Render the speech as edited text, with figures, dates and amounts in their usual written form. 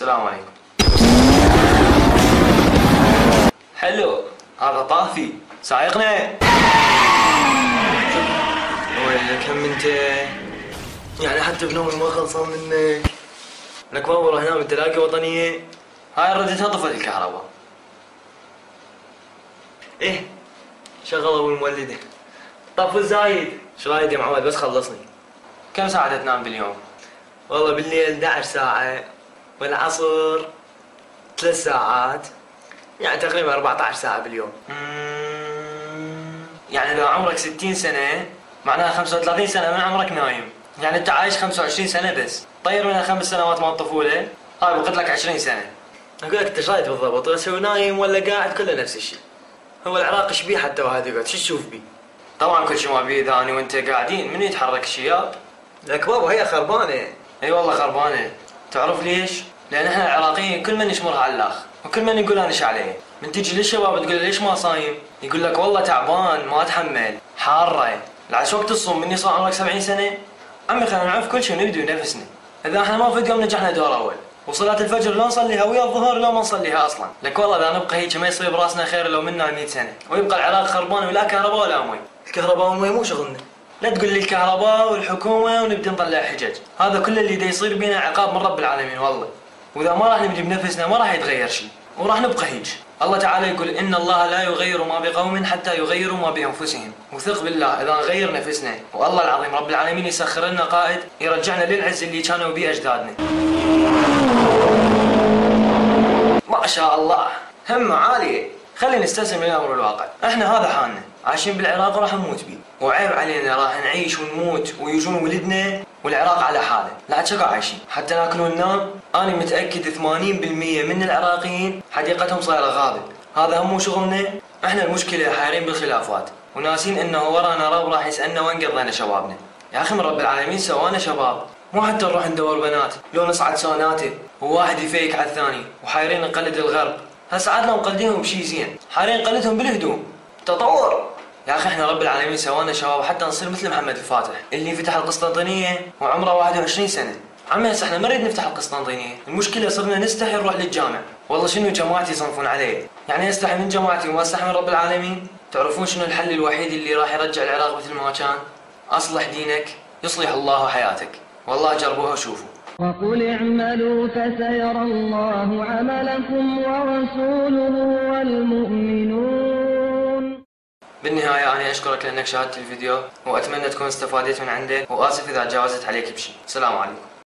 السلام عليكم. حلو، هذا طافي سايقنا. ويلك هم انت، يعني حتى بنومي ما خلصان منك. لك بابا راح انام تلاقي وطنيه. هاي ردتها طفت الكهرباء. ايه شغلوا المولده. طفوا الزايد. شو رايد يا معود بس خلصني. كم ساعة تنام باليوم؟ والله بالليل 11 ساعة، والعصر 3 ساعات، يعني تقريبا 14 ساعة باليوم. يعني لو عمرك 60 سنة معناها 35 سنة من عمرك نايم، يعني انت عايش 25 سنة بس، طير منها 5 سنوات مال الطفولة، هاي بقيت لك 20 سنة. اقول لك انت ايش رايك بالضبط؟ بس هو نايم ولا قاعد كله نفس الشيء. هو العراق شبيه حتى وهذا يقعد، شو تشوف بيه؟ طبعا كل شيء ما بيه اذا اني وانت قاعدين، من يتحرك الشياب؟ لك بابا هي خربانة. اي والله خربانة. تعرف ليش؟ لان احنا العراقيين كل من يشمرها على الاخ، وكل من يقول انش عليه. من تجي للشباب تقول له ليش ما صايم؟ يقول لك والله تعبان ما اتحمل، حارة. لعش وقت الصوم مني صار عمرك 70 سنة؟ عمي خلينا نعرف كل شيء ونبدي نفسنا. اذا احنا ما في يوم نجحنا دور اول، وصلاة الفجر لو نصليها ويا الظهر لو ما نصليها اصلا. لك والله اذا نبقى هيك ما يصير براسنا خير لو منا 100 سنة، ويبقى العراق خربان ولا كهرباء ولا مي. الكهرباء والمي مو شغلنا. لا تقول لي الكهرباء والحكومة ونبدي نطلع حجج، هذا كل اللي دا يصير بينا عقاب من رب العالمين والله. واذا ما راح نبدي بنفسنا ما راح يتغير شيء، وراح نبقى هيج. الله تعالى يقول إن الله لا يغير ما بقوم حتى يغيروا ما بأنفسهم. وثق بالله إذا نغير نفسنا والله العظيم رب العالمين يسخر لنا قائد يرجعنا للعز اللي كانوا بيه أجدادنا. ما شاء الله، همة عالية. خلينا نستسلم للأمر الواقع. احنا هذا حالنا، عايشين بالعراق وراح نموت بيه، وعيب علينا راح نعيش ونموت ويجون ولدنا والعراق على حاله. لا شكا عايشين حتى ناكل وننام. انا متاكد 80% من العراقيين حديقتهم صايره غابه. هذا هم شغلنا. احنا المشكله حايرين بالخلافات وناسين انه ورانا رب راح يسالنا وين قضينا شبابنا. يا اخي من رب العالمين سوانا شباب، مو حتى نروح ندور بنات لو نصعد سوناته وواحد يفيك على الثاني، وحايرين نقلد الغرب. هسه عدنا مقلدينهم بشي زين، حايرين نقلدهم بالهدوم. تطور. يا اخي احنا رب العالمين سوانا شباب حتى نصير مثل محمد الفاتح اللي فتح القسطنطينية وعمره 21 سنة. عمي هسه احنا ما نريد نفتح القسطنطينية، المشكلة صرنا نستحي نروح للجامع. والله شنو جماعتي يصنفون علي، يعني استحي من جماعتي وما استحي من رب العالمين. تعرفون شنو الحل الوحيد اللي راح يرجع العراق مثل ما كان؟ اصلح دينك يصلح الله حياتك. والله جربوها وشوفوا. وقل اعملوا فسيرى الله عملكم ورسوله والمؤمنون. بالنهاية أنا أشكرك لأنك شاهدت الفيديو، وأتمنى تكون استفادت من عنده، وآسف إذا تجاوزت عليك بشيء. السلام عليكم.